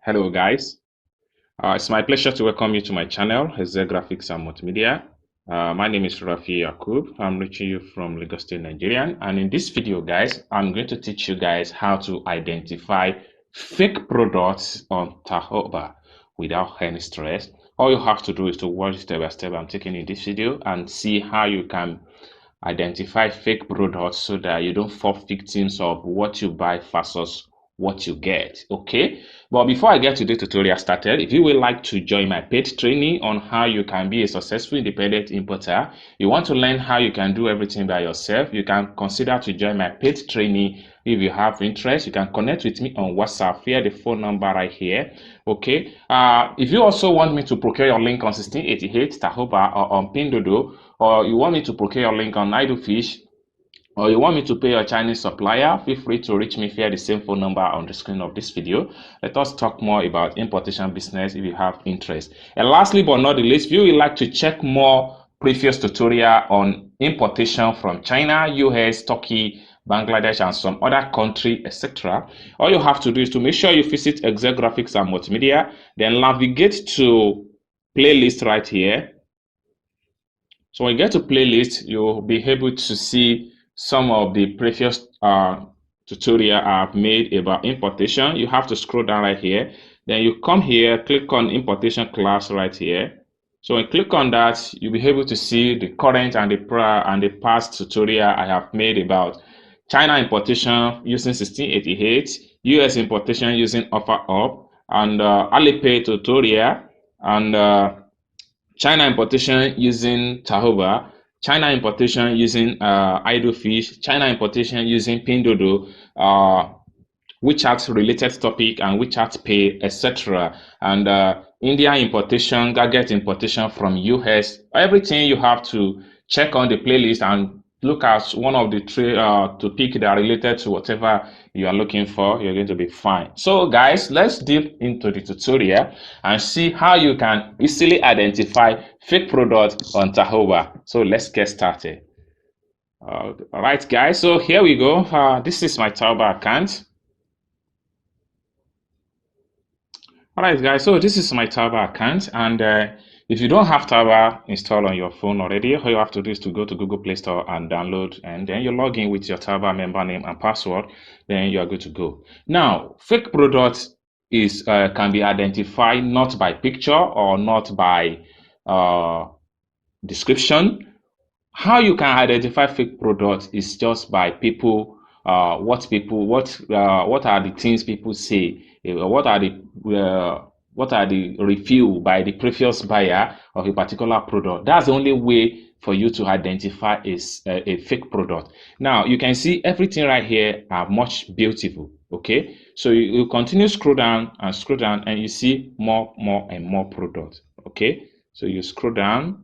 Hello guys, it's my pleasure to welcome you to my channel, Excel Graphics and Multimedia. My name is Rafi Yakub. I'm reaching you from Lagos State, Nigeria. And in this video guys, I'm going to teach you guys how to identify fake products on Taobao without any stress. All you have to do is to watch step by step I'm taking in this video and see how you can identify fake products so that you don't fall victims of what you buy versus what you get. Okay, but before I get to the tutorial started, if you would like to join my paid training on how you can be a successful independent importer, you want to learn how you can do everything by yourself, you can consider to join my paid training. If you have interest, you can connect with me on WhatsApp via the phone number right here. Okay, if you also want me to procure your link on 1688 Taobao or on Pinduoduo, or you want me to procure your link on Idlefish, or you want me to pay your Chinese supplier, feel free to reach me via the same phone number on the screen of this video. Let us talk more about importation business if you have interest. And lastly but not the least, if you would like to check more previous tutorial on importation from China, US, Turkey, Bangladesh, and some other country, etc., all you have to do is to make sure you visit Excel Graphics and Multimedia, then navigate to playlist right here. So when you get to playlist, you'll be able to see some of the previous tutorial I've made about importation. You have to scroll down right here. Then you come here, click on importation class right here. So when you click on that, you'll be able to see the current and the past tutorial I have made about China importation using 1688, US importation using OfferUp, and Alipay tutorial, and China importation using Taobao, China importation using Idlefish, China importation using Pinduoduo, WeChat related topic and WeChat Pay, etc. And India importation, gadget importation from US. Everything you have to check on the playlist and look at one of the three to pick that are related to whatever you are looking for. You're going to be fine. So guys, let's dip into the tutorial and see how you can easily identify fake products on Taobao. So let's get started. All right guys, so here we go. This is my Taobao account. Alright guys, so this is my Taobao account, and if you don't have Taobao installed on your phone already, all you have to do is to go to Google Play Store and download, and then you log in with your Taobao member name and password, then you are good to go. Now, fake products is can be identified not by picture or not by description. How you can identify fake products is just by people, what are the things people say, what are the review by the previous buyer of a particular product. That's the only way for you to identify a fake product. Now you can see everything right here are much beautiful. Okay, so you continue scroll down and you see more and more products. Okay, so you scroll down,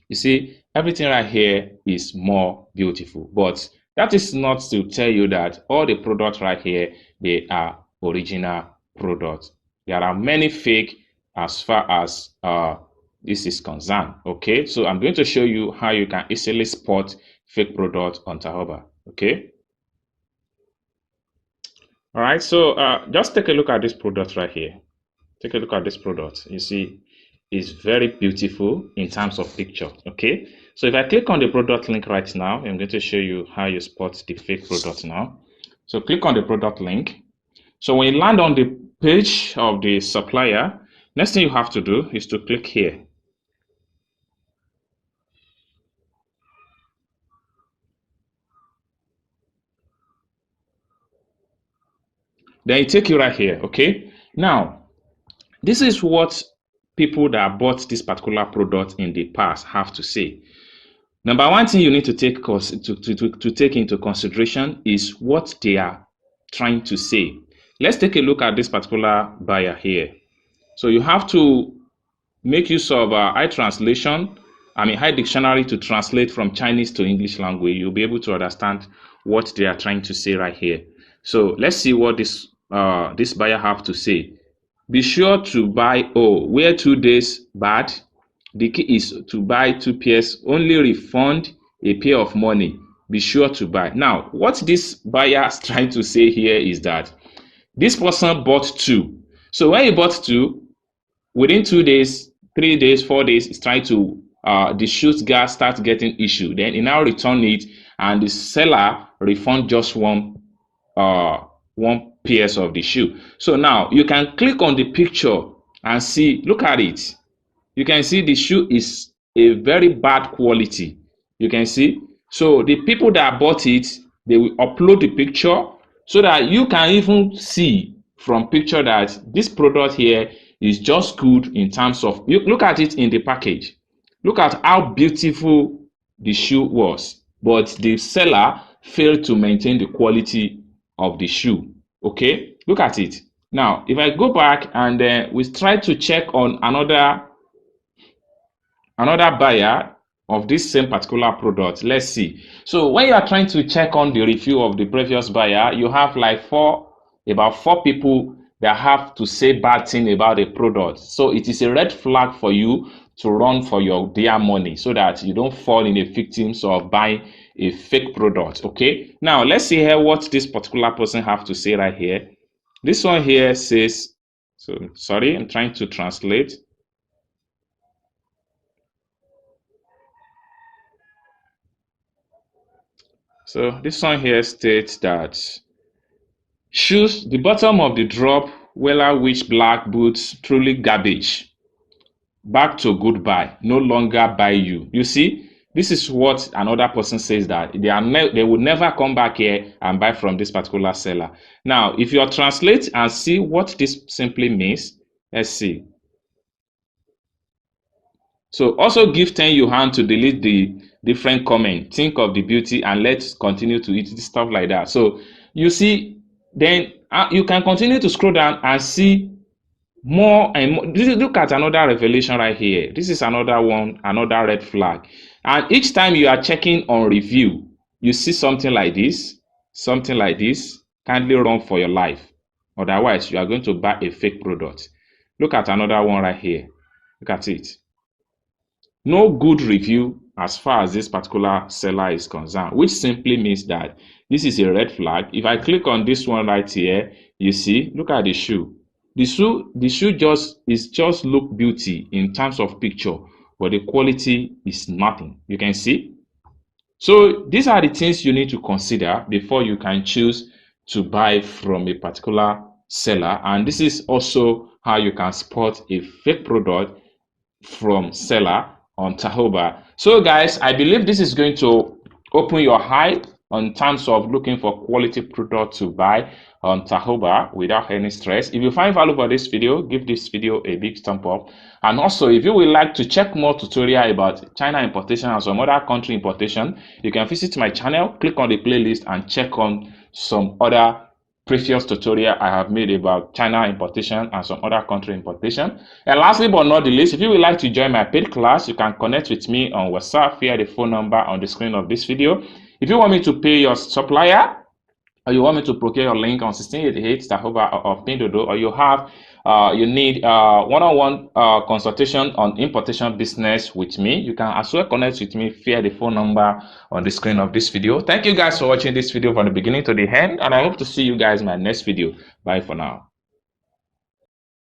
you see everything right here is more beautiful, but that is not to tell you that all the products right here, they are original products. There are many fake as far as this is concerned. Okay, so I'm going to show you how you can easily spot fake products on Taobao. Okay, all right, so just take a look at this product right here. Take a look at this product. You see it's very beautiful in terms of picture. Okay, so if I click on the product link right now, I'm going to show you how you spot the fake product now. So click on the product link. So when you land on the page of the supplier, next thing you have to do is to click here. Then it take you right here. Okay, now this is what people that bought this particular product in the past have to say. Number one thing you need to take into consideration is what they are trying to say. Let's take a look at this particular buyer here. So you have to make use of high dictionary to translate from Chinese to English language. You'll be able to understand what they are trying to say right here. So let's see what this buyer have to say. Be sure to buy where 2 days bad. The key is to buy 2 pairs, only refund a pair of money. Be sure to buy. Now, what this buyer is trying to say here is that this person bought 2. So when you bought two, within 2 days, 3 days, 4 days, it's trying to the shoes gas starts getting issued. Then it now return it, and the seller refund just uh one PS of the shoe. So now you can click on the picture and see, look at it. You can see the shoe is a very bad quality. You can see. So the people that bought it, they will upload the picture so that you can even see from picture that this product here is just good in terms of, you look at it in the package. Look at how beautiful the shoe was, but the seller failed to maintain the quality of the shoe. Okay, look at it. Now, if I go back and we try to check on another buyer of this same particular product, let's see. So when you are trying to check on the review of the previous buyer, you have like about four people that have to say bad thing about the product. So it is a red flag for you to run for your dear money so that you don't fall in the victims of buying a fake product. Okay, now let's see here what this particular person have to say right here. This one here says, so sorry, I'm trying to translate. So this one here states that shoes, the bottom of the drop, Weller Witch black boots, truly garbage. Back to goodbye, no longer buy you. You see, this is what another person says, that they will never come back here and buy from this particular seller. Now, if you translate and see what this simply means, let's see. So also give 10 yuan to delete the different comment. Think of the beauty and let's continue to eat stuff like that. So you see, then you can continue to scroll down and see more and more. Look at another revelation right here. This is another one, another red flag. And each time you are checking on review, you see something like this, kindly run for your life. Otherwise, you are going to buy a fake product. Look at another one right here. Look at it. No good review as far as this particular seller is concerned, which simply means that this is a red flag. If I click on this one right here, you see, look at the shoe. The shoe just look beauty in terms of picture, but the quality is nothing. You can see. So these are the things you need to consider before you can choose to buy from a particular seller. And this is also how you can spot a fake product from seller on Taobao. So guys, I believe this is going to open your eye on terms of looking for quality product to buy on Taobao without any stress. If you find value for this video, give this video a big thumb up. And also, if you would like to check more tutorial about China importation and some other country importation, you can visit my channel, click on the playlist and check on some other previous tutorial I have made about China importation and some other country importation. And lastly but not the least, if you would like to join my paid class, you can connect with me on WhatsApp via the phone number on the screen of this video. If you want me to pay your supplier, or you want me to procure your link on 1688 Taobao or pinduoduo, or you need one-on-one consultation on importation business with me, you can as well connect with me via the phone number on the screen of this video. Thank you guys for watching this video from the beginning to the end, and I hope to see you guys in my next video. Bye for now.